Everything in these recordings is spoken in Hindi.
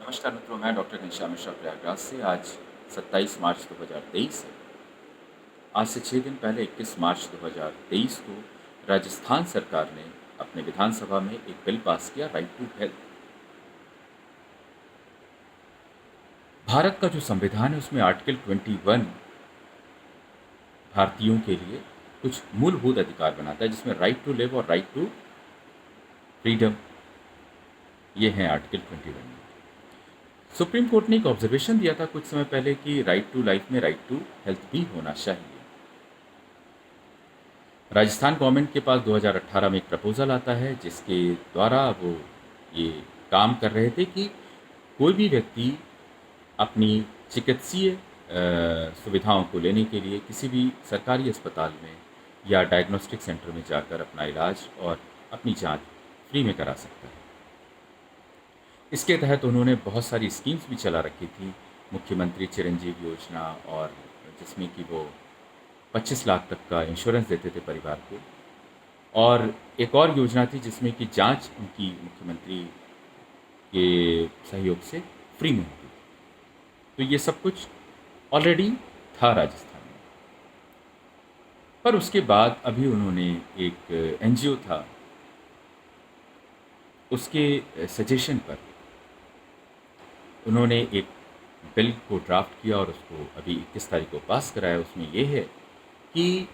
नमस्कार मित्रों, मैं डॉक्टर घनश्याम मिश्रा प्रयागराज से। आज 27 मार्च 2023 है। आज से 6 दिन पहले 21 मार्च 2023 को राजस्थान सरकार ने अपने विधानसभा में एक बिल पास किया, राइट टू हेल्थ। भारत का जो संविधान है उसमें आर्टिकल 21 भारतीयों के लिए कुछ मूलभूत अधिकार बनाता है, जिसमें राइट टू लिव और राइट टू फ्रीडम ये हैं आर्टिकल 21 में। सुप्रीम कोर्ट ने एक ऑब्जर्वेशन दिया था कुछ समय पहले कि राइट टू लाइफ में राइट टू हेल्थ भी होना चाहिए। राजस्थान गवर्नमेंट के पास 2018 में एक प्रपोज़ल आता है जिसके द्वारा वो ये काम कर रहे थे कि कोई भी व्यक्ति अपनी चिकित्सीय सुविधाओं को लेने के लिए किसी भी सरकारी अस्पताल में या डायग्नोस्टिक सेंटर में जाकर अपना इलाज और अपनी जांच फ्री में करा सकता है। इसके तहत उन्होंने बहुत सारी स्कीम्स भी चला रखी थी, मुख्यमंत्री चिरंजीवी योजना, और जिसमें कि वो 25 लाख तक का इंश्योरेंस देते थे परिवार को, और एक और योजना थी जिसमें कि जांच उनकी मुख्यमंत्री के सहयोग से फ्री में होती थी। तो ये सब कुछ ऑलरेडी था राजस्थान में। पर उसके बाद अभी उन्होंने एक एनजीओ था, उसके सजेशन पर उन्होंने एक बिल को ड्राफ्ट किया और उसको अभी 21 तारीख को पास कराया। उसमें ये है कि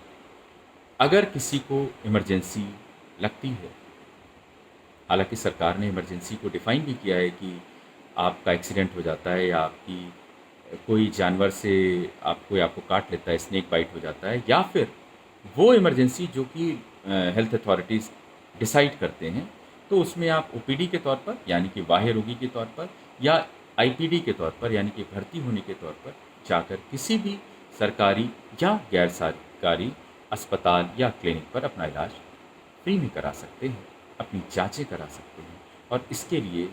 अगर किसी को इमरजेंसी लगती है, हालांकि सरकार ने इमरजेंसी को डिफ़ाइन भी किया है कि आपका एक्सीडेंट हो जाता है या आपकी कोई जानवर से आपको काट लेता है, स्नेक बाइट हो जाता है, या फिर वो इमरजेंसी जो कि हेल्थ अथॉरिटीज़ डिसाइड करते हैं, तो उसमें आप ओपीडी के तौर पर यानी कि बाह्य रोगी के तौर पर या आईपीडी के तौर पर यानी कि भर्ती होने के तौर पर जाकर किसी भी सरकारी या गैर सरकारी अस्पताल या क्लिनिक पर अपना इलाज फ्री में करा सकते हैं, अपनी जांचें करा सकते हैं, और इसके लिए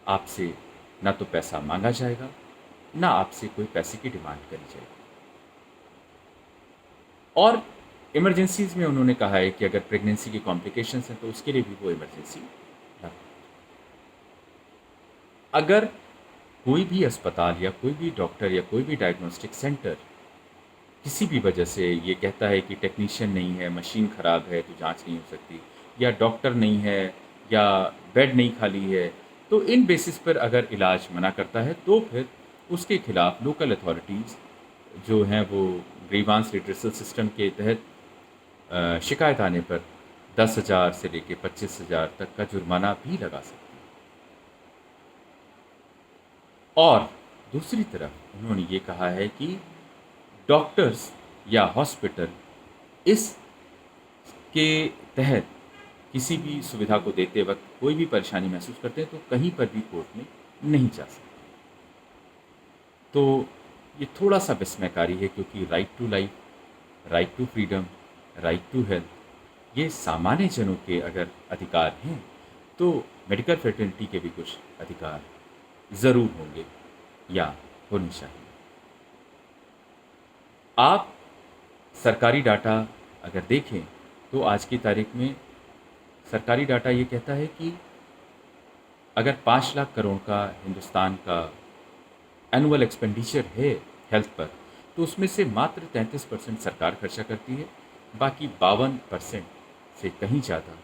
आपसे ना तो पैसा मांगा जाएगा, ना आपसे कोई पैसे की डिमांड करी जाएगी। और इमरजेंसीज़ में उन्होंने कहा है कि अगर प्रेगनेंसी की कॉम्प्लिकेशंस हैं तो उसके लिए भी वो इमरजेंसी ना। अगर कोई भी अस्पताल या कोई भी डॉक्टर या कोई भी डायग्नोस्टिक सेंटर किसी भी वजह से ये कहता है कि टेक्नीशियन नहीं है, मशीन ख़राब है तो जांच नहीं हो सकती, या डॉक्टर नहीं है, या बेड नहीं खाली है, तो इन बेसिस पर अगर इलाज मना करता है तो फिर उसके खिलाफ लोकल अथॉरिटीज़ जो हैं वो ग्रीवांस रिड्रेसल सिस्टम के तहत शिकायत आने पर 10,000 से लेकर 25,000 तक का जुर्माना भी लगा सकते हैं। और दूसरी तरफ उन्होंने ये कहा है कि डॉक्टर्स या हॉस्पिटल इस के तहत किसी भी सुविधा को देते वक्त कोई भी परेशानी महसूस करते हैं तो कहीं पर भी कोर्ट में नहीं जा सकते। तो ये थोड़ा सा विस्मयकारी है, क्योंकि right to life, right to freedom, right to health ये सामान्य जनों के अगर अधिकार हैं तो मेडिकल फ्रेटर्निटी के भी कुछ अधिकार ज़रूर होंगे या होने चाहिए। आप सरकारी डाटा अगर देखें तो आज की तारीख में सरकारी डाटा ये कहता है कि अगर 5 लाख करोड़ का हिंदुस्तान का एनुअल एक्सपेंडिचर है हेल्थ पर, तो उसमें से मात्र 33% सरकार खर्चा करती है, बाकी 52% से कहीं ज़्यादा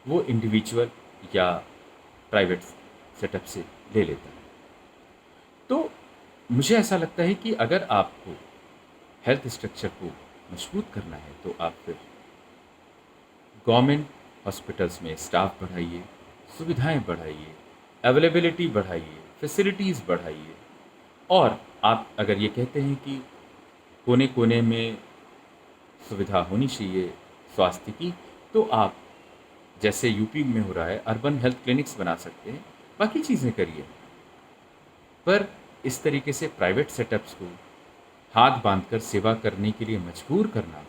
वो इंडिविजुअल या प्राइवेट सेटअप से ले लेता है। तो मुझे ऐसा लगता है कि अगर आपको हेल्थ स्ट्रक्चर को मजबूत करना है तो आप फिर गवर्नमेंट हॉस्पिटल्स में स्टाफ बढ़ाइए, सुविधाएं बढ़ाइए, अवेलेबिलिटी बढ़ाइए, फैसिलिटीज़ बढ़ाइए। और आप अगर ये कहते हैं कि कोने कोने में सुविधा होनी चाहिए स्वास्थ्य की, तो आप जैसे यूपी में हो रहा है अर्बन हेल्थ क्लिनिक्स बना सकते हैं, बाकी चीज़ें करिए। पर इस तरीके से प्राइवेट सेटअप्स को हाथ बांधकर सेवा करने के लिए मजबूर करना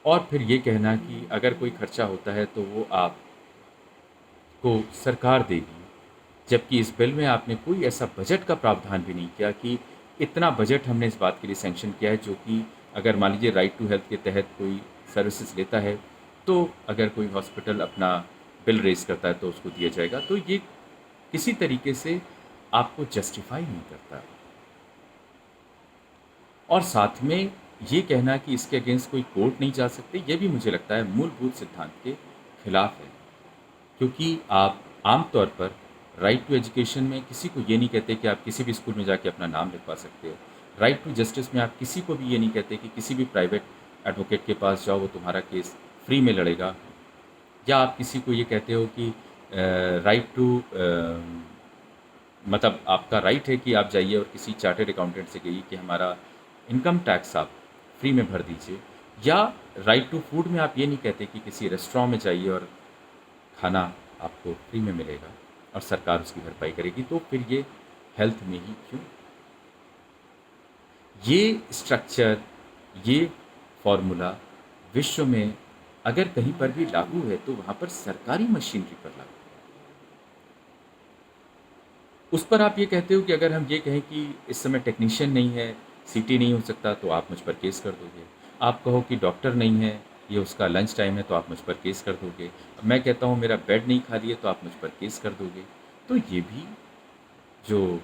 और फिर ये कहना कि अगर कोई खर्चा होता है तो वो आपको सरकार देगी, जबकि इस बिल में आपने कोई ऐसा बजट का प्रावधान भी नहीं किया कि इतना बजट हमने इस बात के लिए सैंक्शन किया है जो कि अगर मान लीजिए राइट टू हेल्थ के तहत कोई सर्विसेज लेता है तो अगर कोई हॉस्पिटल अपना बिल रेज करता है तो उसको दिया जाएगा। तो ये किसी तरीके से आपको जस्टिफाई नहीं करता। और साथ में ये कहना कि इसके अगेंस्ट कोई कोर्ट नहीं जा सकते, ये भी मुझे लगता है मूलभूत सिद्धांत के खिलाफ है। क्योंकि आप आम तौर पर राइट टू एजुकेशन में किसी को ये नहीं कहते कि आप किसी भी स्कूल में जाके अपना नाम लिखवा सकते हो। राइट टू जस्टिस में आप किसी को भी ये नहीं कहते कि किसी भी प्राइवेट एडवोकेट के पास जाओ, वो तुम्हारा केस फ्री में लड़ेगा। या आप किसी को ये कहते हो कि राइट टू मतलब आपका राइट है कि आप जाइए और किसी चार्टर्ड अकाउंटेंट से कहिए कि हमारा इनकम टैक्स आप फ्री में भर दीजिए। या राइट टू फूड में आप ये नहीं कहते कि किसी रेस्टोरेंट में जाइए और खाना आपको फ्री में मिलेगा और सरकार उसकी भरपाई करेगी। तो फिर ये हेल्थ में ही क्यों? ये स्ट्रक्चर, ये फॉर्मूला विश्व में अगर कहीं पर भी लागू है तो वहाँ पर सरकारी मशीनरी पर लागू है। उस पर आप ये कहते हो कि अगर हम ये कहें कि इस समय टेक्नीशियन नहीं है, सीटी नहीं हो सकता, तो आप मुझ पर केस कर दोगे। आप कहो कि डॉक्टर नहीं है, ये उसका लंच टाइम है, तो आप मुझ पर केस कर दोगे। अब मैं कहता हूँ मेरा बेड नहीं खाली है, तो आप मुझ पर केस कर दोगे। तो ये भी जो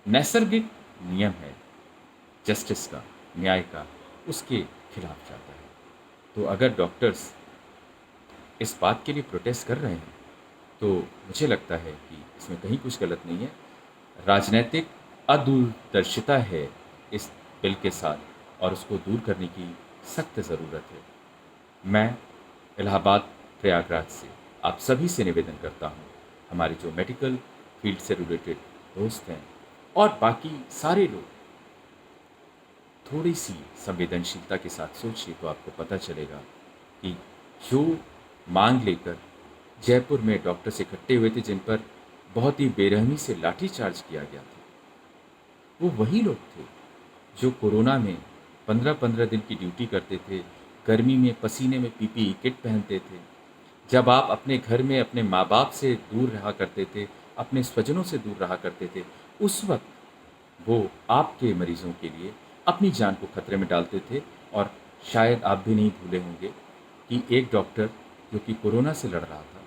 नैसर्गिक नियम है जस्टिस का, न्याय का, उसके खिलाफ जाता है। तो अगर डॉक्टर्स इस बात के लिए प्रोटेस्ट कर रहे हैं तो मुझे लगता है कि इसमें कहीं कुछ गलत नहीं है। राजनीतिक अदूरदर्शिता है इस बिल के साथ और उसको दूर करने की सख्त ज़रूरत है। मैं इलाहाबाद प्रयागराज से आप सभी से निवेदन करता हूँ, हमारे जो मेडिकल फील्ड से रिलेटेड दोस्त हैं और बाकी सारे लोग, थोड़ी सी संवेदनशीलता के साथ सोचिए तो आपको पता चलेगा कि जो मांग लेकर जयपुर में डॉक्टर्स इकट्ठे हुए थे, जिन पर बहुत ही बेरहमी से लाठीचार्ज किया गया था, वो वही लोग थे जो कोरोना में 15-15 दिन की ड्यूटी करते थे, गर्मी में पसीने में पीपीई किट पहनते थे। जब आप अपने घर में अपने माँ बाप से दूर रहा करते थे, अपने स्वजनों से दूर रहा करते थे, उस वक्त वो आपके मरीजों के लिए अपनी जान को खतरे में डालते थे। और शायद आप भी नहीं भूले होंगे कि एक डॉक्टर जो कि कोरोना से लड़ रहा था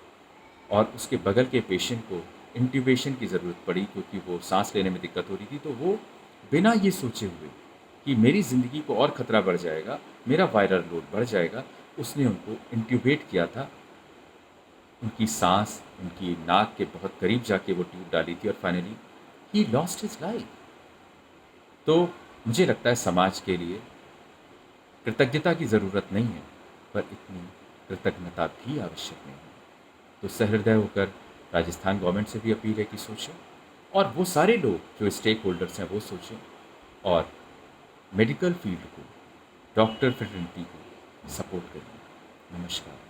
और उसके बगल के पेशेंट को इंट्यूबेशन की ज़रूरत पड़ी क्योंकि वो सांस लेने में दिक्कत हो रही थी, तो वो बिना ये सोचे हुए कि मेरी ज़िंदगी को और ख़तरा बढ़ जाएगा, मेरा वायरल लोड बढ़ जाएगा, उसने उनको इंट्यूबेट किया था। उनकी सांस, उनकी नाक के बहुत करीब जाके वो ट्यूब डाली थी और finally he lost his life. तो मुझे लगता है समाज के लिए कृतज्ञता की ज़रूरत नहीं है, पर इतनी कृतज्ञता भी आवश्यक नहीं है। तो सहृदय होकर राजस्थान गवर्नमेंट से भी अपील है कि सोचें, और वो सारे लोग जो स्टेक होल्डर्स हैं वो सोचें और मेडिकल फील्ड को, डॉक्टर फ्रेटर्निटी को सपोर्ट करें। नमस्कार।